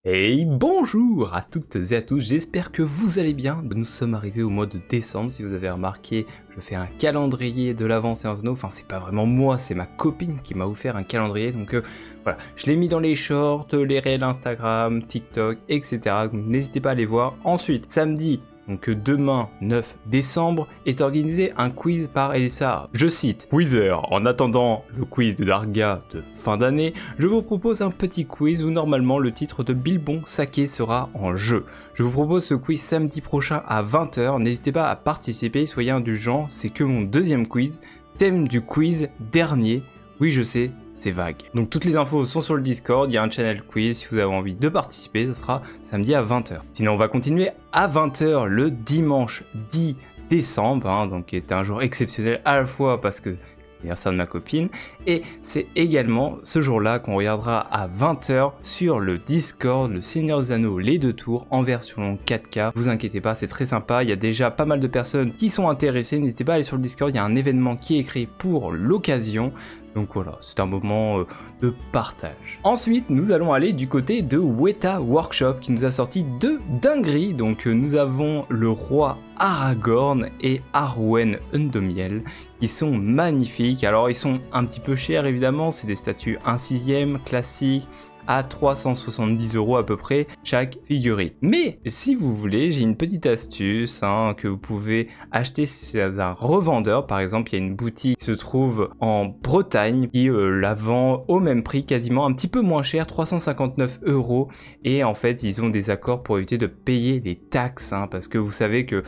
Et bonjour à toutes et à tous, j'espère que vous allez bien. Nous sommes arrivés au mois de décembre, si vous avez remarqué, je fais un calendrier de l'Avent Seigneur des Anneaux. Enfin, c'est pas vraiment moi, c'est ma copine qui m'a offert un calendrier, donc voilà. Je l'ai mis dans les shorts, les réels Instagram, TikTok, etc. Donc n'hésitez pas à les voir. Ensuite, samedi, donc demain 9 décembre, est organisé un quiz par Elsa. Je cite: Quizzer, en attendant le quiz de Darga de fin d'année, je vous propose un petit quiz où normalement le titre de Bilbon Saké sera en jeu. Je vous propose ce quiz samedi prochain à 20h, n'hésitez pas à participer, soyez indulgents, c'est que mon deuxième quiz, thème du quiz dernier, oui je sais, c'est vague. Donc toutes les infos sont sur le Discord, il y a un channel quiz, si vous avez envie de participer, ça sera samedi à 20h. Sinon on va continuer à 20h le dimanche 10 décembre, donc qui est un jour exceptionnel à la fois parce que c'est l'anniversaire de ma copine, et c'est également ce jour-là qu'on regardera à 20h sur le Discord, le Seigneur des Anneaux, les deux tours, en version longue 4K. Vous inquiétez pas, c'est très sympa, il y a déjà pas mal de personnes qui sont intéressées, n'hésitez pas à aller sur le Discord, il y a un événement qui est créé pour l'occasion. Donc voilà, c'est un moment de partage. Ensuite, nous allons aller du côté de Weta Workshop qui nous a sorti deux dingueries. Donc nous avons le roi Aragorn et Arwen Undomiel qui sont magnifiques. Alors ils sont un petit peu chers évidemment, c'est des statues 1/6 classiques à 370 € à peu près chaque figurine. Mais si vous voulez, j'ai une petite astuce que vous pouvez acheter chez un revendeur. Par exemple, il y a une boutique qui se trouve en Bretagne qui la vend au même prix, quasiment un petit peu moins cher, 359 €. Et en fait, ils ont des accords pour éviter de payer les taxes, parce que vous savez que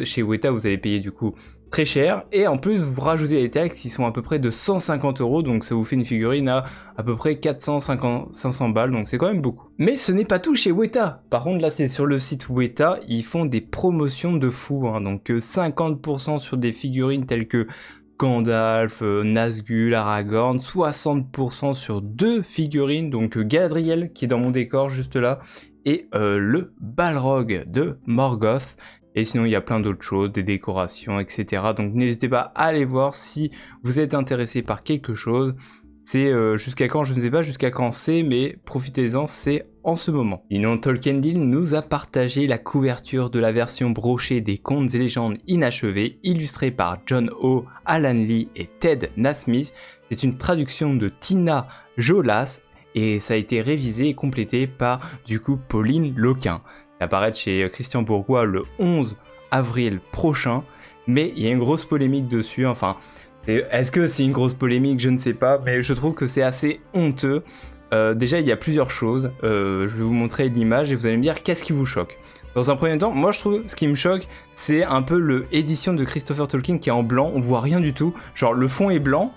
chez Weta, vous allez payer du coup très cher, et en plus vous rajoutez les taxes qui sont à peu près de 150 €, donc ça vous fait une figurine à peu près 450-500 balles, donc c'est quand même beaucoup. Mais ce n'est pas tout chez Weta. Par contre là c'est sur le site Weta, ils font des promotions de fou, donc 50% sur des figurines telles que Gandalf, Nazgûl, Aragorn, 60% sur deux figurines, donc Galadriel qui est dans mon décor juste là, et le Balrog de Morgoth. Et sinon, il y a plein d'autres choses, des décorations, etc. Donc n'hésitez pas à aller voir si vous êtes intéressé par quelque chose. C'est jusqu'à quand, je ne sais pas jusqu'à quand c'est, mais profitez-en, c'est en ce moment. Sinon, Tolkien Deal nous a partagé la couverture de la version brochée des Contes et légendes inachevées, illustrée par John Ho, Alan Lee et Ted Nasmith. C'est une traduction de Tina Jolas et ça a été révisé et complété par, du coup, Pauline Loquin. Apparaître chez Christian Bourgois le 11 avril prochain, mais il y a une grosse polémique dessus, est-ce que c'est une grosse polémique, je ne sais pas, mais je trouve que c'est assez honteux. Déjà il y a plusieurs choses, je vais vous montrer l'image et vous allez me dire qu'est-ce qui vous choque. Dans un premier temps, moi je trouve ce qui me choque, c'est un peu l'édition de Christopher Tolkien qui est en blanc, on voit rien du tout, genre le fond est blanc,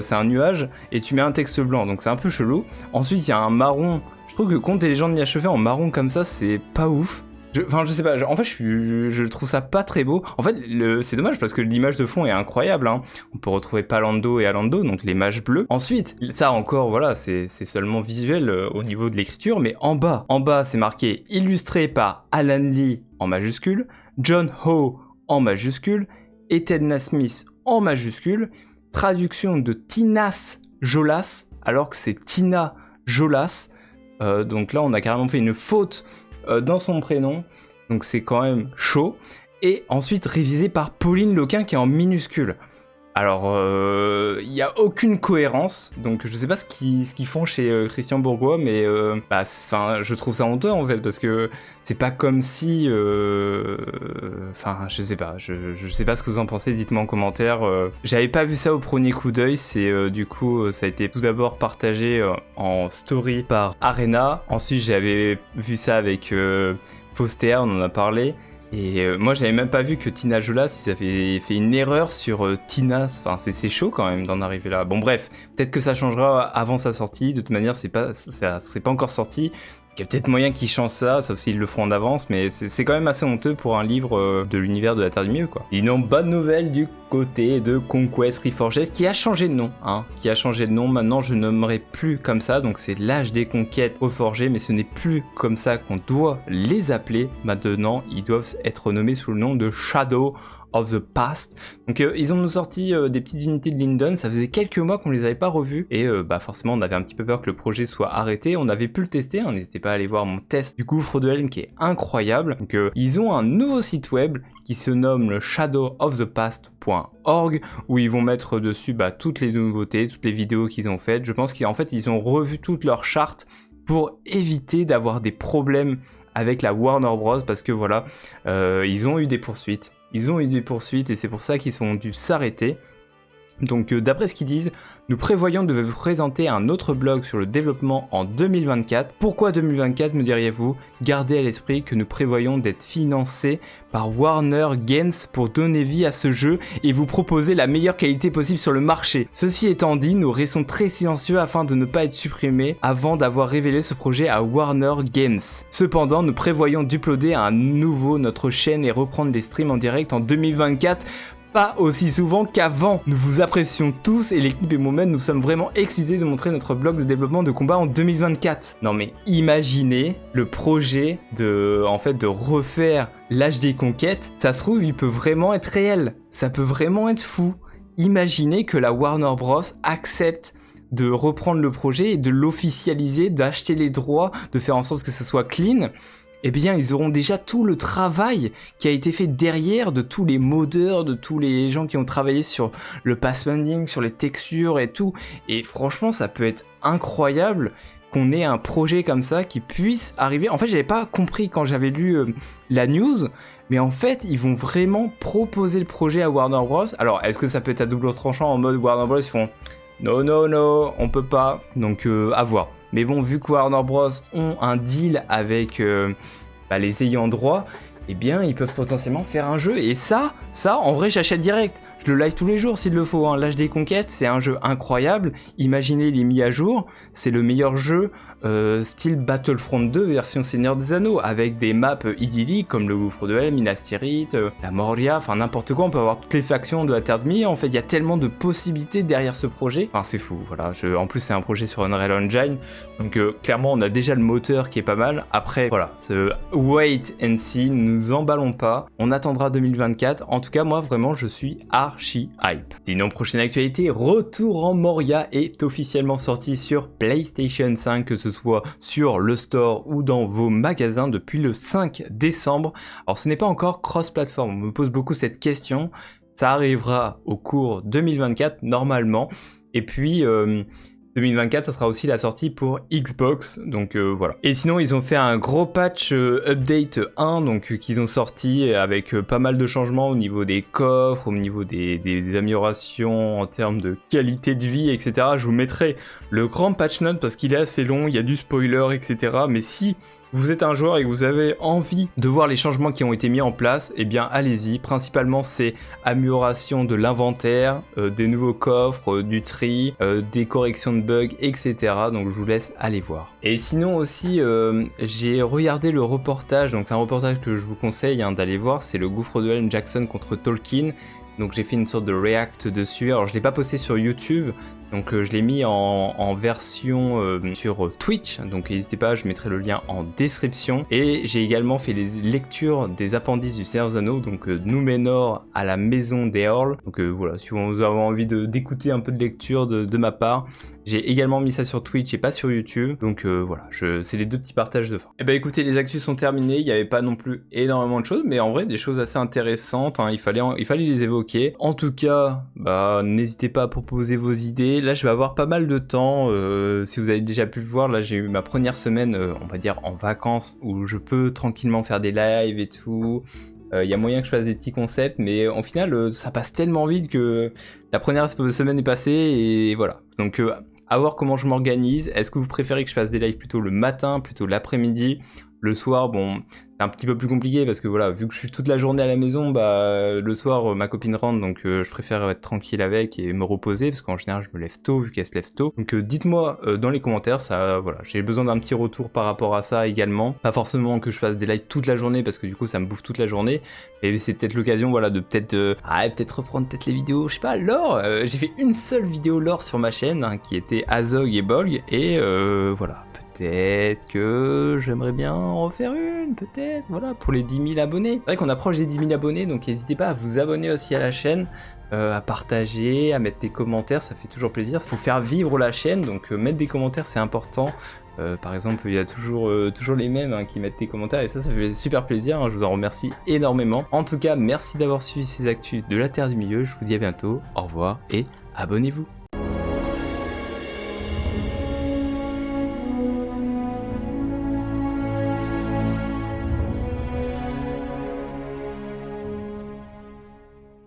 c'est un nuage, et tu mets un texte blanc, donc c'est un peu chelou. Ensuite il y a un marron. Je trouve que Contes et légendes inachevées en marron comme ça, c'est pas ouf. Je sais pas, en fait je trouve ça pas très beau. En fait, c'est dommage parce que l'image de fond est incroyable. On peut retrouver Palando et Alando, donc les mages bleus. Ensuite, ça encore, voilà, c'est seulement visuel au niveau de l'écriture, mais en bas c'est marqué illustré par Alan Lee en majuscule, John Ho en majuscule, et Ted Nasmith en majuscule, traduction de Tinas Jolas, alors que c'est Tina Jolas. Donc là on a carrément fait une faute dans son prénom, donc c'est quand même chaud. Et ensuite révisé par Pauline Loquin qui est en minuscule. Alors il n'y a aucune cohérence, donc je sais pas ce qu'ils font chez Christian Bourgois, mais je trouve ça honteux en fait, parce que c'est pas comme si... je sais pas, je sais pas ce que vous en pensez, dites-moi en commentaire. J'avais pas vu ça au premier coup d'œil, c'est du coup ça a été tout d'abord partagé en story par Arena, ensuite j'avais vu ça avec Foster, on en a parlé. Et moi j'avais même pas vu que Tina Jolas ils avaient fait une erreur sur Tinas, c'est chaud quand même d'en arriver là. Bon bref, peut-être que ça changera avant sa sortie, de toute manière ça serait pas encore sorti. Il y a peut-être moyen qu'ils changent ça, sauf s'ils le feront en avance, mais c'est quand même assez honteux pour un livre de l'univers de la Terre du Milieu, quoi. Sinon, bonne nouvelle du côté de Conquest Reforged, qui a changé de nom, qui a changé de nom. Maintenant, je nommerai plus comme ça, donc c'est l'âge des conquêtes reforgées, mais ce n'est plus comme ça qu'on doit les appeler. Maintenant, ils doivent être nommés sous le nom de Shadow of the Past. Donc ils ont nous sorti des petites unités de Lindon, ça faisait quelques mois qu'on les avait pas revus, et forcément on avait un petit peu peur que le projet soit arrêté, on avait pu le tester, hein, n'hésitez pas à aller voir mon test du gouffre de Helm qui est incroyable. Donc ils ont un nouveau site web qui se nomme le shadowofthepast.org où ils vont mettre dessus toutes les nouveautés, toutes les vidéos qu'ils ont faites. Je pense qu'en fait ils ont revu toutes leurs chartes pour éviter d'avoir des problèmes avec la Warner Bros, parce que voilà, ils ont eu des poursuites. Ils ont eu des poursuites et c'est pour ça qu'ils ont dû s'arrêter. Donc d'après ce qu'ils disent, nous prévoyons de vous présenter un autre blog sur le développement en 2024. Pourquoi 2024 me diriez-vous? Gardez à l'esprit que nous prévoyons d'être financés par Warner Games pour donner vie à ce jeu et vous proposer la meilleure qualité possible sur le marché. Ceci étant dit, nous restons très silencieux afin de ne pas être supprimés avant d'avoir révélé ce projet à Warner Games. Cependant, nous prévoyons d'uploader à nouveau notre chaîne et reprendre les streams en direct en 2024. Pas aussi souvent qu'avant. Nous vous apprécions tous et l'équipe et moi-même nous sommes vraiment excités de montrer notre blog de développement de combat en 2024. Non mais imaginez le projet de refaire l'HD Conquête, ça se trouve il peut vraiment être réel, ça peut vraiment être fou. Imaginez que la Warner Bros accepte de reprendre le projet et de l'officialiser, d'acheter les droits, de faire en sorte que ça soit clean. Eh bien, ils auront déjà tout le travail qui a été fait derrière de tous les modeurs, de tous les gens qui ont travaillé sur le pathfinding, sur les textures et tout. Et franchement, ça peut être incroyable qu'on ait un projet comme ça qui puisse arriver. En fait, j'avais pas compris quand j'avais lu la news, mais en fait, ils vont vraiment proposer le projet à Warner Bros. Alors, est-ce que ça peut être à double tranchant en mode Warner Bros. Ils font non, on peut pas. Donc, à voir. Mais bon, vu que Warner Bros ont un deal avec les ayants droit, eh bien, ils peuvent potentiellement faire un jeu. Et ça, en vrai, j'achète direct. Je le live tous les jours s'il le faut. Hein. L'HD Conquête, c'est un jeu incroyable. Imaginez les mis à jour. C'est le meilleur jeu style Battlefront 2 version Seigneur des Anneaux, avec des maps idylliques comme le gouffre de Helm, Minas Tirith, la Moria, enfin n'importe quoi. On peut avoir toutes les factions de la Terre de Mi. En fait, il y a tellement de possibilités derrière ce projet. Enfin, c'est fou. Voilà. En plus, c'est un projet sur Unreal Engine. Donc, clairement, on a déjà le moteur qui est pas mal. Après, voilà, ce wait and see, ne nous emballons pas. On attendra 2024. En tout cas, moi, vraiment, je suis archi hype. Sinon, prochaine actualité, Retour en Moria est officiellement sorti sur PlayStation 5, que ce soit sur le store ou dans vos magasins depuis le 5 décembre. Alors, ce n'est pas encore cross-platform. On me pose beaucoup cette question. Ça arrivera au cours 2024, normalement. Et puis... 2024, ça sera aussi la sortie pour Xbox, donc voilà. Et sinon, ils ont fait un gros patch update 1, donc qu'ils ont sorti avec pas mal de changements au niveau des coffres, au niveau des améliorations en termes de qualité de vie, etc. Je vous mettrai le grand patch note parce qu'il est assez long, il y a du spoiler, etc. Mais si vous êtes un joueur et que vous avez envie de voir les changements qui ont été mis en place, eh bien allez-y. Principalement, c'est amélioration de l'inventaire, des nouveaux coffres, du tri, des corrections de bugs, etc. Donc je vous laisse aller voir. Et sinon aussi, j'ai regardé le reportage, donc c'est un reportage que je vous conseille d'aller voir, c'est le gouffre de Helm Jackson contre Tolkien. Donc j'ai fait une sorte de react dessus. Alors je l'ai pas posté sur YouTube, donc je l'ai mis en version sur Twitch, donc n'hésitez pas, je mettrai le lien en description. Et j'ai également fait les lectures des appendices du Seigneur des Anneaux, donc Númenor à la maison des Eorls. Donc voilà, si vous avez envie d'écouter un peu de lecture de ma part, j'ai également mis ça sur Twitch et pas sur YouTube, donc voilà, c'est les deux petits partages de fin. Et bah écoutez, les actus sont terminées, il n'y avait pas non plus énormément de choses, mais en vrai des choses assez intéressantes, il fallait les évoquer. En tout cas, n'hésitez pas à proposer vos idées. Là je vais avoir pas mal de temps, si vous avez déjà pu le voir, là j'ai eu ma première semaine, on va dire en vacances, où je peux tranquillement faire des lives et tout. Il y a moyen que je fasse des petits concepts, mais au final ça passe tellement vite que la première semaine est passée et voilà. Donc à voir comment je m'organise. Est-ce que vous préférez que je fasse des lives plutôt le matin, plutôt l'après-midi? Le soir, bon, c'est un petit peu plus compliqué parce que voilà, vu que je suis toute la journée à la maison, le soir ma copine rentre, donc je préfère être tranquille avec et me reposer parce qu'en général je me lève tôt vu qu'elle se lève tôt. Donc dites-moi dans les commentaires, ça, voilà, j'ai besoin d'un petit retour par rapport à ça également. Pas forcément que je fasse des lives toute la journée parce que du coup ça me bouffe toute la journée. Et c'est peut-être l'occasion, voilà, de peut-être reprendre peut-être les vidéos, je sais pas, lore. J'ai fait une seule vidéo lore sur ma chaîne qui était Azog et Bolg et voilà. peut-être que j'aimerais bien en refaire une, peut-être, voilà, pour les 10 000 abonnés. C'est vrai qu'on approche des 10 000 abonnés, donc n'hésitez pas à vous abonner aussi à la chaîne, à partager, à mettre des commentaires, ça fait toujours plaisir. Il faut faire vivre la chaîne, donc mettre des commentaires c'est important. Par exemple, il y a toujours les mêmes hein, qui mettent des commentaires et ça fait super plaisir, hein, je vous en remercie énormément. En tout cas, merci d'avoir suivi ces actus de la Terre du Milieu, je vous dis à bientôt, au revoir et abonnez-vous.